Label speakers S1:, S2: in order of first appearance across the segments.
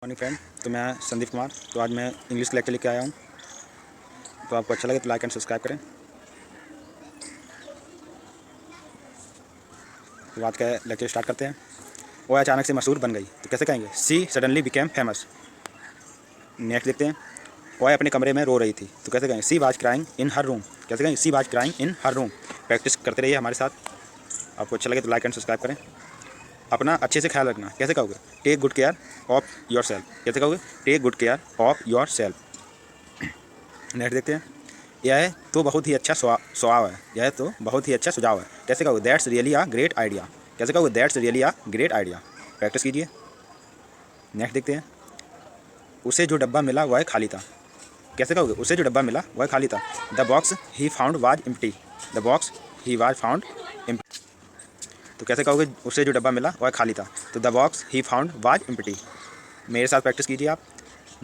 S1: Morning friend. तो मैं संदीप कुमार। तो आज मैं इंग्लिश का लेक्चर लेके आया हूँ। तो आपको अच्छा लगे तो लाइक एंड सब्सक्राइब करें। तो आज का लेक्चर स्टार्ट करते हैं। वो अचानक से मशहूर बन गई तो कैसे कहेंगे? See suddenly became famous. Next देखते हैं। वो अपने कमरे में रो रही थी तो कैसे कहेंगे? She was crying in her room. कैसे कहेंगे? She was crying in her room. Practice करते रहिए हमारे साथ। आपको अच्छा लगे तो लाइक एंड सब्सक्राइब करें। अपना अच्छे से ख्याल रखना। कैसे कहोगे? Take good care of yourself. कैसे कहोगे? Take good care of yourself. Next देखते हैं। यह तो बहुत ही अच्छा सुझाव है। यह तो बहुत ही अच्छा सुझाव है। कैसे कहोगे? That's really a great idea. कैसे कहोगे? That's really a great idea. Practice कीजिए। नेक्स्ट देखते हैं। उसे जो डब्बा मिला वह खाली था। कैसे कहोगे? उसे जो डब्बा मिला वह खाली था। The box he found was empty. The box he was found empty. तो कैसे कहोगे? उसे जो डब्बा मिला वह खाली था। तो the box he found was empty. मेरे साथ प्रैक्टिस कीजिए आप।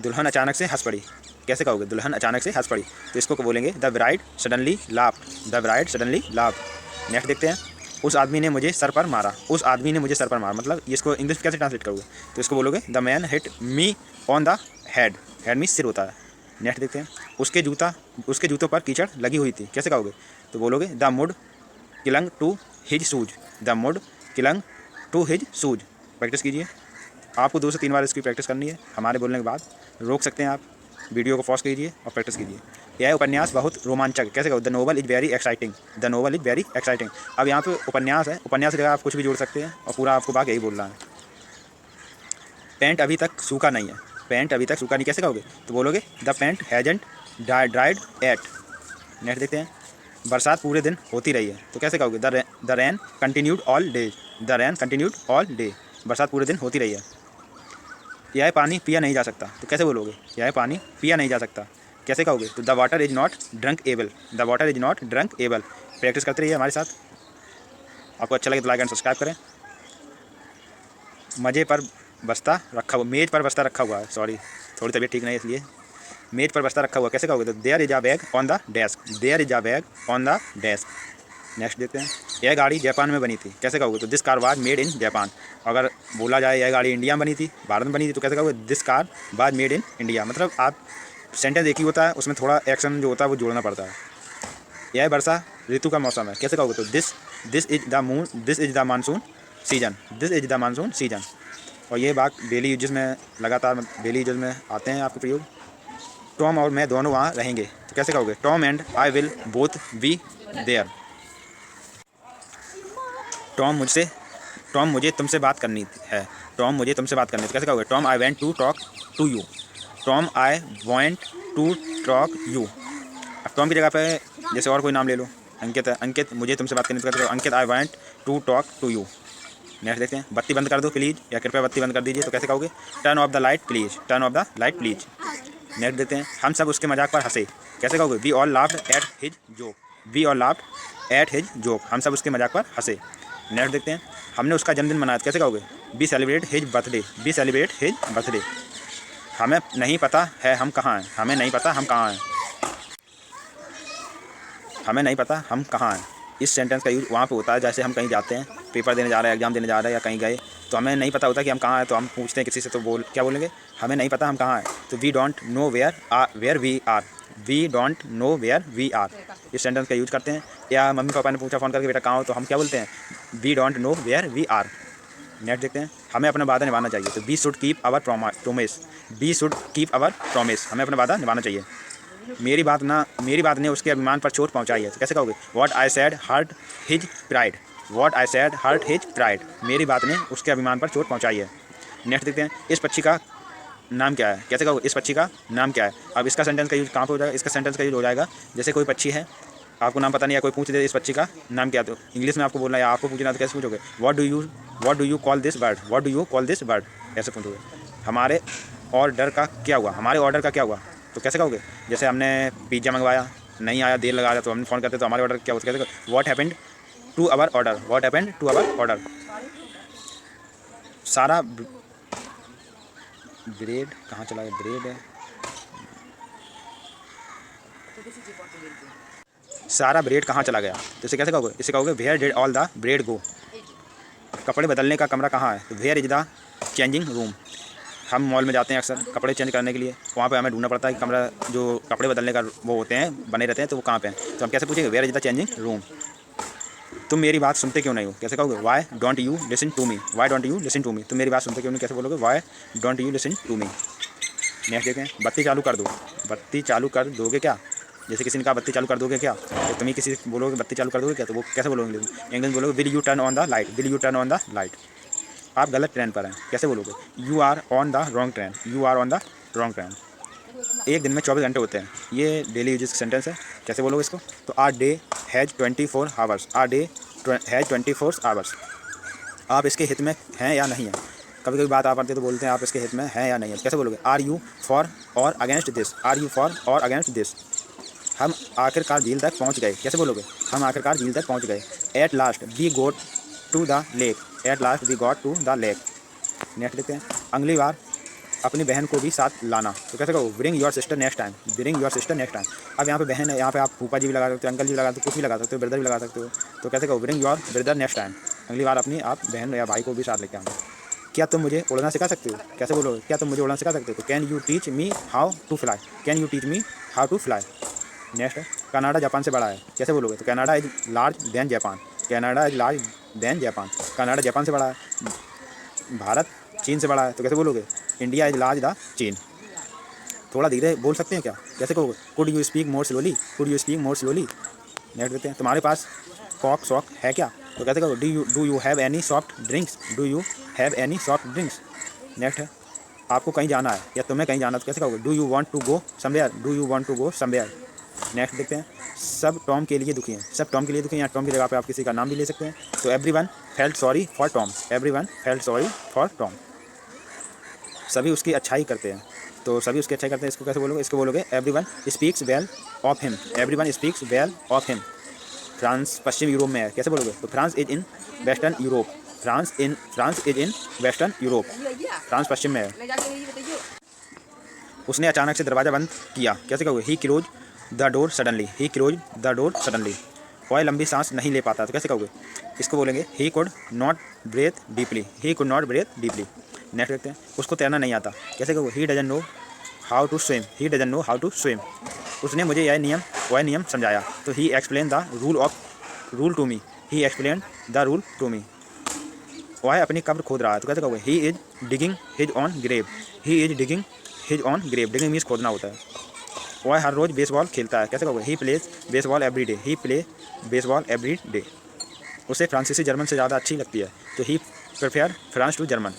S1: दुल्हन अचानक से हंस पड़ी। कैसे कहोगे? दुल्हन अचानक से हंस पड़ी। तो इसको बोलेंगे the bride suddenly laughed. The bride suddenly laughed. Next देखते हैं। उस आदमी ने मुझे सर पर मारा। उस आदमी ने मुझे सर पर मारा मतलब इसको इंग्लिश में कैसे ट्रांसलेट करोगे? तो इसको बोलोगे the man hit me on the head. Head mean सिर होता है। नेक्स्ट देखते हैं। उसके जूतों पर कीचड़ लगी हुई थी। कैसे कहोगे? तो बोलोगे the mud clinging to his shoes. The mud clinging to his shoes. Practice कीजिए। आपको 2 से 3 बार इसकी प्रैक्टिस करनी है। हमारे बोलने के बाद रोक सकते हैं आप। वीडियो को पॉज कीजिए और प्रैक्टिस कीजिए। यह उपन्यास बहुत रोमांचक। कैसे कहो? The novel is very exciting. The novel is very exciting. अब यहाँ पे उपन्यास है। उपन्यास की जगह आप कुछ भी जोड़ सकते हैं और पूरा आपको भाग यही बोलना है। पेंट अभी तक सूखा नहीं है। पेंट अभी तक सूखा नहीं। कैसे कहोगे? तो बोलोगे the paint hasn't dried yet. Next देखते हैं। बरसात पूरे दिन होती रही है। तो कैसे कहोगे? The rain continued all day. The rain continued all day. बरसात पूरे दिन होती रही है। यह पानी पिया नहीं जा सकता। तो कैसे बोलोगे? यह पानी पिया नहीं जा सकता। कैसे कहोगे? तो the water is not drunk able. The water is not drunk able. Practice करते रहिए हमारे साथ। आपको अच्छा लगे तो लाइक एंड सब्सक्राइब करें। मेज़ पर बस्ता रखा हुआ है। सॉरी, थोड़ी तबीयत ठीक नहीं है इसलिए। मेज़ पर बस्ता रखा हुआ। कैसे कहोगे? तो there is a bag on the desk. There is a bag on the desk. Next देखते हैं। यह गाड़ी जापान में बनी थी। कैसे कहोगे? तो this car was made in Japan. अगर बोला जाए यह गाड़ी इंडिया में बनी थी, भारत में बनी थी, तो कैसे कहोगे? This car was made in India. मतलब आप सेंटेंस एक ही होता है, उसमें थोड़ा एक्शन जो होता है वो जोड़ना पड़ता है। यह वर्षा ऋतु का मौसम है। कैसे कहोगे? तो this is the monsoon season. This is the monsoon season. और ये बात डेली यूजेस में लगातार डेली यूजेस में आते हैं आपके प्रयोग। टॉम और मैं दोनों वहाँ रहेंगे। तो कैसे कहोगे? Tom and I will both be there. Tom मुझे तुमसे बात करनी है। टॉम मुझे तुमसे बात करनी है। तो कैसे कहोगे? Tom I went to talk to you. Tom I want to talk you. अब टॉम की जगह पे जैसे और कोई नाम ले लो। अंकित है। अंकित मुझे तुमसे बात करनी है। तो कैसे कहोगे? Ankit I want to talk to you. Next देखते हैं। बत्ती बंद कर दो प्लीज़, या कृपया बत्ती बंद कर दीजिए। तो कैसे कहोगे? Turn off the light please. Turn off the light please. Next देखते हैं। हम सब उसके मजाक पर हंसे। कैसे कहोगे? We all laughed at his joke. We all laughed at his joke. हम सब उसके मजाक पर हंसे। नेक्स्ट देखते हैं। हमने उसका जन्मदिन मनाया। कैसे कहोगे? We celebrate his birthday. We celebrate his birthday. हमें नहीं पता है हम कहाँ हैं। हमें नहीं पता हम कहाँ हैं। हमें नहीं पता हम कहाँ हैं। इस सेंटेंस का यूज वहाँ पे होता है जैसे हम कहीं जाते हैं, पेपर देने जा रहे हैं, एग्जाम देने जा रहे हैं, या कहीं गए तो हमें नहीं पता होता कि हम कहाँ हैं, तो हम पूछते हैं किसी से, तो क्या बोलेंगे? हमें नहीं पता हम कहाँ हैं। तो we don't know where we are. We don't know where we are. इस सेंटेंस का यूज करते हैं। या मम्मी पापा ने पूछा फ़ोन करके बेटा कहाँ हो, तो हम क्या बोलते हैं? We don't know where we are. Next देखते हैं। हमें अपना वादा निभाना चाहिए। तो we should keep our promise. We should keep our promise. हमें अपना वादा निभाना चाहिए। मेरी बात ने उसके अभिमान पर चोट पहुंचाई है। तो कैसे कहोगे? What I said hurt his pride. What I said hurt his pride. मेरी बात ने उसके अभिमान पर चोट पहुंचाई है। नेक्स्ट देखते हैं। इस पक्षी का नाम क्या है? कैसे कहोगे? इस पक्षी का नाम क्या है? अब इसका सेंटेंस का यूज कहाँ पर हो जाएगा? इसका सेंटेंस का यूज हो जाएगा जैसे कोई पक्षी है, आपको नाम पता नहीं है, कोई पूछ दे इस पक्षी का नाम क्या, तो इंग्लिश में आपको बोलना है या आपको पूछना, तो कैसे पूछोगे? What do you call this bird. What do you call this bird. ऐसे पूछोगे। हमारे ऑर्डर का क्या हुआ। हमारे ऑर्डर का क्या हुआ। तो कैसे कहोगे? जैसे हमने पिज़्ज़ा मंगवाया, नहीं आया, देर लगा दिया, तो हमने फ़ोन करते तो हमारे ऑर्डर क्या होता है? कैसे? What happened to our order. What happened to our order. सारा ब्रेड कहाँ चला गया? ब्रेड है। सारा ब्रेड कहाँ चला गया? तो इसे कैसे कहोगे? इसे कहोगे where did all the bread go. कपड़े बदलने का कमरा कहाँ है? तो where is the changing room. हम मॉल में जाते हैं अक्सर कपड़े चेंज करने के लिए, वहाँ पे हमें ढूंढना पड़ता है कि कमरा जो कपड़े बदलने का वो होते हैं बने रहते हैं तो वो कहाँ पे हैं। तो हम कैसे पूछेंगे where is the changing room. तुम मेरी बात सुनते क्यों नहीं हो, कैसे कहोगे why don't you listen to me, why don't you listen to me. तुम मेरी बात सुनते क्यों नहीं, कैसे बोलोगे why don't you listen to me. Next देखें, बत्ती चालू कर दो, बत्ती चालू कर दोगे क्या। जैसे किसी ने कहा बत्ती चालू कर दोगे क्या, तो तुम ही किसी से बोलोगे बत्ती चालू कर दोगे क्या, तो वो कैसे बोलोगे इंग्लिश में बोलोगे will you turn on the light, will you turn on the light. आप गलत ट्रेन पर हैं, कैसे बोलोगे you are on the wrong train, you are on the wrong train. एक दिन में 24 घंटे होते हैं, ये डेली यूज सेंटेंस है, कैसे बोलोगे इसको। तो our day has 24 hours, our day has 24 hours. आप इसके हित में हैं या नहीं है। कभी कभी बात आप आती है तो बोलते हैं आप इसके हित में हैं या नहीं है, कैसे बोलोगे are you for or against this, are you for or against this. हम आखिरकार झील तक पहुंच गए, कैसे बोलोगे हम आखिरकार झील तक पहुंच गए। At last we got to the lake, at last we got to the lake. Next देखते हैं, अगली बार अपनी बहन को भी साथ लाना, तो कैसे कहो bring your sister next time, bring your sister next time. अब यहाँ पे बहन है, यहाँ पे आप फूफा जी भी लगा सकते हो, अंकल जी भी लगा सकते हो, कुछ भी लगा सकते हो, ब्रदर भी लगा सकते हो। तो कैसे कहो bring your brother next time, अगली बार अपनी आप बहन या भाई को भी साथ लेके आना। क्या तुम मुझे उड़ना सिखा सकते हो, कैसे बोलोगे क्या तुम मुझे उड़ना सिखा सकते हो। तो can you teach me how to fly, can you teach me how to fly. Next है, कनाडा जापान से बड़ा है, कैसे बोलोगे। तो Canada is large than Japan, Canada is large than Japan. Canada Japan से बड़ा है, भारत चीन से बड़ा है, तो कैसे बोलोगे इंडिया इज लार्ज द चीन। थोड़ा धीरे बोल सकते हैं क्या, कैसे कहोगे could you speak more slowly, could you speak more slowly. Next देते हैं, तुम्हारे पास कॉक शॉक है क्या, तो कैसे कहो do you have any soft drinks, do you have any soft drinks. Next है, आपको कहीं जाना है या तुम्हें कहीं जाना है, तो कैसे कहोगे do you want to go somewhere, do you want to go somewhere. Next देखते हैं, सब टॉम के लिए दुखी हैं, सब टॉम के लिए दुखी हैं, या टॉम की जगह पे आप किसी का नाम भी ले सकते हैं। तो everyone felt sorry for Tom, everyone felt sorry for Tom. सभी उसकी अच्छाई करते हैं, तो सभी उसकी अच्छाई करते हैं, इसको कैसे बोलोगे, इसको बोलोगे everyone speaks well of him, everyone speaks well of him. France पश्चिम यूरोप में है, कैसे बोलोगे। तो France is in western Europe, France is in western Europe, France पश्चिम में है। उसने अचानक से दरवाज़ा बंद किया, कैसे कहोगे he close the door suddenly, he close the door suddenly. वह लंबी सांस नहीं ले पाता, तो कैसे कहोगे इसको बोलेंगे he could not breathe deeply, he could not breathe deeply. Next देखते हैं, उसको तैरना नहीं आता, कैसे कहोगे he doesn't know how to swim, he doesn't know how to swim. उसने मुझे वह नियम समझाया, तो he explain the rule to me, he explain the rule to me. वह अपनी कब्र खोद रहा है, तो कैसे कहोगे he is digging his own grave, he is digging his own grave. Digging means खोदना होता है। वह हर रोज़ बेसबॉल खेलता है, कैसे कहोगे he plays baseball every day, he play baseball every day. उसे फ्रांसीसी जर्मन से ज़्यादा अच्छी लगती है, तो he prefer France to German.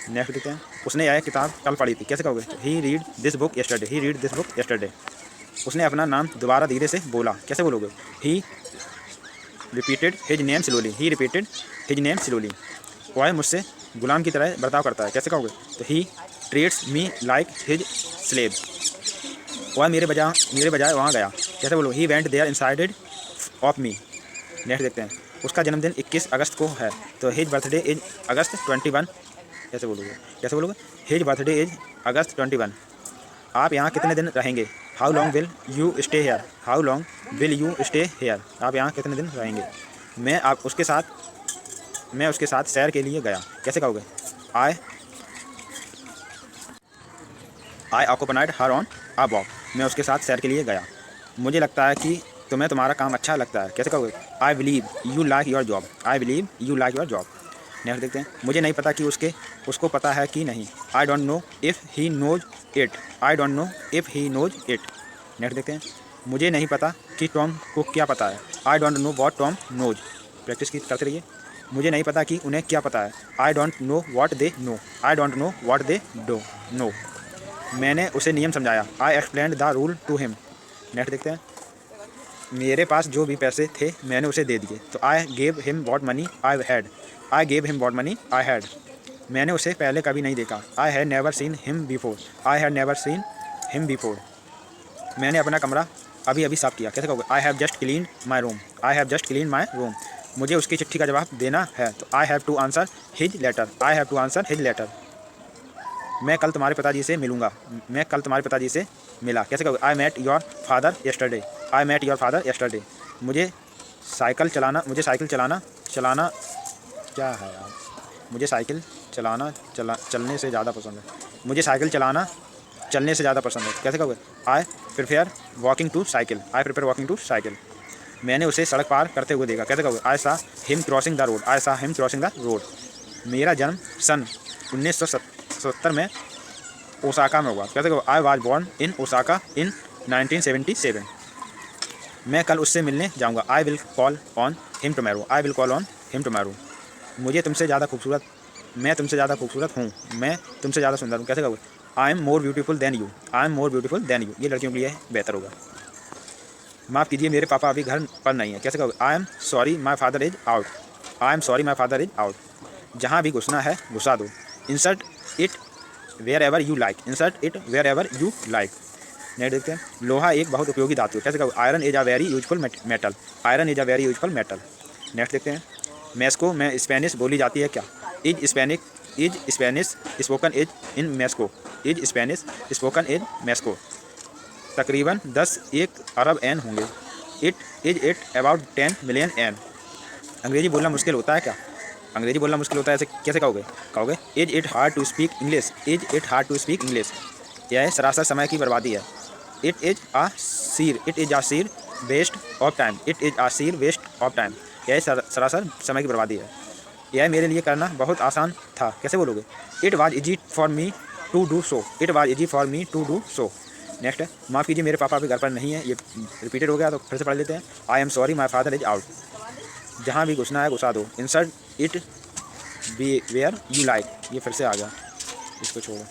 S1: Next देखते हैं, उसने यह किताब कल पढ़ी थी, कैसे कहोगे he read this book yesterday, he read this book yesterday. उसने अपना नाम दोबारा धीरे से बोला, कैसे बोलोगे he repeated his name slowly, he repeated his name slowly. वह मुझसे गुलाम की तरह बर्ताव करता है, कैसे कहोगे तो he treats me like his slave. वह मेरे बजाय वहाँ गया, कैसे बोलो he went there instead of me. Next देखते हैं, उसका जन्मदिन 21 अगस्त को है, तो हिज बर्थडे इज अगस्त 21। कैसे बोलोगे हिज बर्थडे इज अगस्त 21। आप यहाँ कितने दिन रहेंगे, how long will you stay here, how long will you stay here. आप यहाँ कितने दिन रहेंगे। मैं उसके साथ सैर के लिए गया, कैसे कहोगे आई अकोपनाइड हर ऑन अ वॉक। मैं उसके साथ सैर के लिए गया। मुझे लगता है कि तुम्हें तुम्हारा काम अच्छा लगता है, कैसे कहोगे I believe you like your job, I believe you like your job. Next देखते हैं, मुझे नहीं पता कि उसको पता है कि नहीं, I don't know if he knows it, I don't know if he knows it. Next देखते हैं, मुझे नहीं पता कि टॉम को क्या पता है, I don't know what Tom knows. Practice की करते रहिए। मुझे नहीं पता कि उन्हें क्या पता है, I don't know what they know, I don't know what they do know. मैंने उसे नियम समझाया, I explained the rule to him. Next देखते हैं, मेरे पास जो भी पैसे थे मैंने उसे दे दिए, तो I gave him what money I had, I gave him what money I had. मैंने उसे पहले कभी नहीं देखा, I had never seen him before, I had never seen him before. मैंने अपना कमरा अभी अभी साफ़ किया, कैसे कहोगे I have just clean my room, I have just clean my room. मुझे उसकी चिट्ठी का जवाब देना है, तो I have to answer his letter, I have to answer his letter. मैं कल तुम्हारे पिताजी से मिलूँगा, मैं कल तुम्हारे पिताजी से मिला, कैसे कहोगे I met your father yesterday, I met your father yesterday. मुझे साइकिल चलाना क्या है यार, मुझे साइकिल चलने से ज़्यादा पसंद है। मुझे साइकिल चलाना चलने से ज़्यादा पसंद है। कैसे कहोगे? I prefer walking to cycle. I prefer walking to cycle. मैंने उसे सड़क पार करते हुए देखा। कैसे कहोगे? I saw him crossing the road. I saw him crossing the road. मेरा जन्म सन 1970 में ओसाका में हुआ। कैसे कहोगे? I was born in Osaka in 1977। मैं कल उससे मिलने जाऊंगा। I will call on him tomorrow. I will call on him tomorrow. मैं तुमसे ज़्यादा खूबसूरत हूँ। मैं तुमसे ज़्यादा सुंदर हूँ। कैसे कहोगे? I am more beautiful than you. I am more beautiful than you. ये लड़कियों के लिए बेहतर होगा। माफ़ कीजिए, मेरे पापा अभी घर पर नहीं है। कैसे कहोगे? I am sorry my father is out. I am sorry my father is out. जहाँ भी घुसना है घुसा दो। Insert it wherever you like. Insert it wherever you like. Next देखते हैं। लोहा एक बहुत उपयोगी धातु है। कैसे कहोगे? Iron is a very useful metal. Iron is a very useful metal. Next देखते हैं। मेक्सिको में स्पेनिश बोली जाती है क्या? Is Spanish spoken is in Mexico. Is Spanish spoken in Mexico. तकरीबन 1 अरब एन होंगे। It about 10 million an. अंग्रेजी बोलना मुश्किल होता है क्या? अंग्रेजी बोलना मुश्किल होता है ऐसे कैसे कहोगे? Is it hard to speak English. Is it hard to speak English. यह सरासर समय की बर्बादी है। It is a sheer waste of time. It is a sheer waste of time. यह सरासर समय की बर्बादी है। यह मेरे लिए करना बहुत आसान था। कैसे बोलोगे? It was easy for me to do so. It was easy for me to do so. Next है। माफ़ कीजिए, मेरे पापा अभी घर पर नहीं है। ये रिपीटेड हो गया तो फिर से पढ़ लेते हैं। I am sorry my father is out. जहाँ भी घुसना है घुसा दो। Insert it be where you like. ये फिर से आ गया, इसको छोड़ो।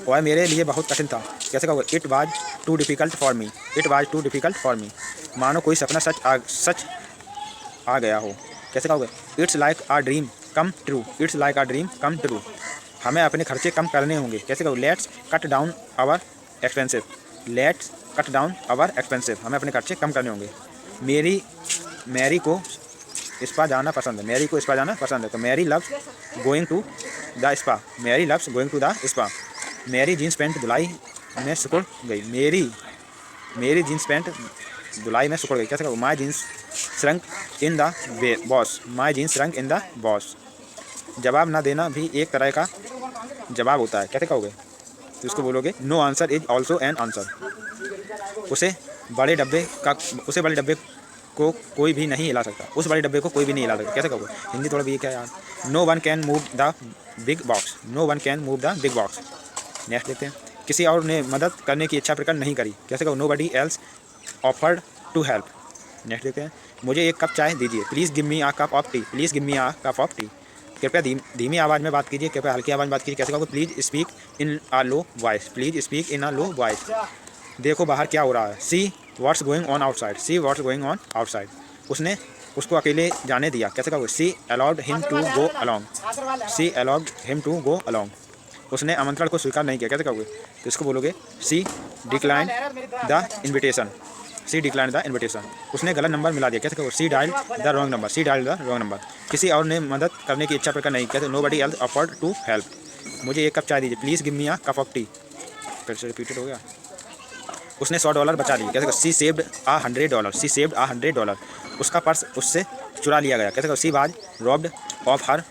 S1: वह मेरे लिए बहुत कठिन था। कैसे कहोगे? It was too difficult for me. It was too difficult for me. मानो कोई सपना सच आ गया हो। कैसे कहोगे? It's like a dream come true. It's like a dream come true. हमें अपने खर्चे कम करने होंगे। कैसे कहोगे? Let's cut down our expensive. Let's cut down our expensive. हमें अपने खर्चे कम करने होंगे। मैरी को स्पा जाना पसंद है। मैरी को स्पा जाना पसंद है। तो Mary loves going to the spa. Mary loves going to the spa. मेरी जीन्स पैंट धुलाई में सिकुड़ गई। मेरी जीन्स पैंट धुलाई में सिकुड़ गई। कैसे कहोगे? My jeans shrunk in the boss. My jeans shrunk in the boss. जवाब ना देना भी एक तरह का जवाब होता है। कैसे कहोगे? तो इसको बोलोगे no answer is also an answer. उसे बड़े डब्बे को कोई भी नहीं हिला सकता। उस बड़े डब्बे को कोई भी नहीं हिला सकता। कैसे कहोगे? हिंदी थोड़ा वीक है यार। No one can move the big box. No one can move the big box. Next देखते हैं। किसी और ने मदद करने की इच्छा प्रकट नहीं करी। कैसे कहो? Nobody else offered to help. Next देखते हैं। मुझे एक कप चाय दीजिए। Please give me a cup of tea. Please give me a cup of tea. कृपया धीमी आवाज़ में बात कीजिए। कृपया हल्की आवाज़ में बात कीजिए। कैसे कहोगे? Please speak in a low voice. Please speak in a low voice. देखो बाहर क्या हो रहा है। See what's going on outside. See what's going on outside. उसने उसको अकेले जाने दिया। कैसे कहोगे? She allowed him to go along. She allowed him to go along. उसने आमंत्रण को स्वीकार नहीं किया। कैसे कहोगे? तो इसको बोलोगे she decline the invitation. She decline the invitation. उसने गलत नंबर मिला दिया। कैसे कहोगे? She dial the wrong number. She dial the wrong number. किसी और ने मदद करने की इच्छा प्रकट नहीं। कहते nobody else offered to help. मुझे एक कप चाय दीजिए। Please give me a cup of tea. फिर से रिपीटेड हो गया। उसने $100 बचा लिए। कैसे? सी सेव्ड आ $100। सी सेव्ड आ $100। उसका पर्स उससे चुरा लिया गया। कैसे? She was robbed of her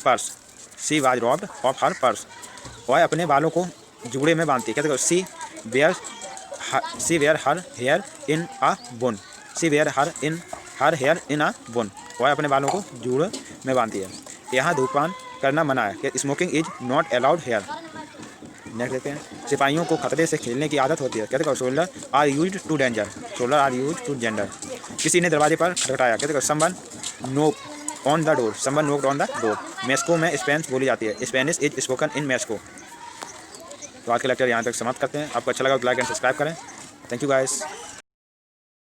S1: purse. She was robbed of her purse. वह अपने बालों को जूड़े में बांधती है। कहते हैं सी वेयर हर हेयर इन आ बुन। सी वेयर हर हेयर इन आ बुन। वह अपने बालों को जूड़े में बांधती है। यहाँ धूमपान करना मना है। कि smoking is not allowed here. Next देखते हैं। सिपाहियों को खतरे से खेलने की आदत होती है। कहते हैं soldiers are used to danger. Soldiers are used to gender. किसी ने दरवाजे पर खटखटाया। कहते हैं someone knock on the door. Someone knocked on the door. Mexico में स्पेनिश बोली जाती है। Spanish is spoken in Mexico. तो आज का लेक्चर यहाँ तक समाप्त करते हैं। आपको अच्छा लगा तो लाइक एंड सब्सक्राइब करें। Thank you guys.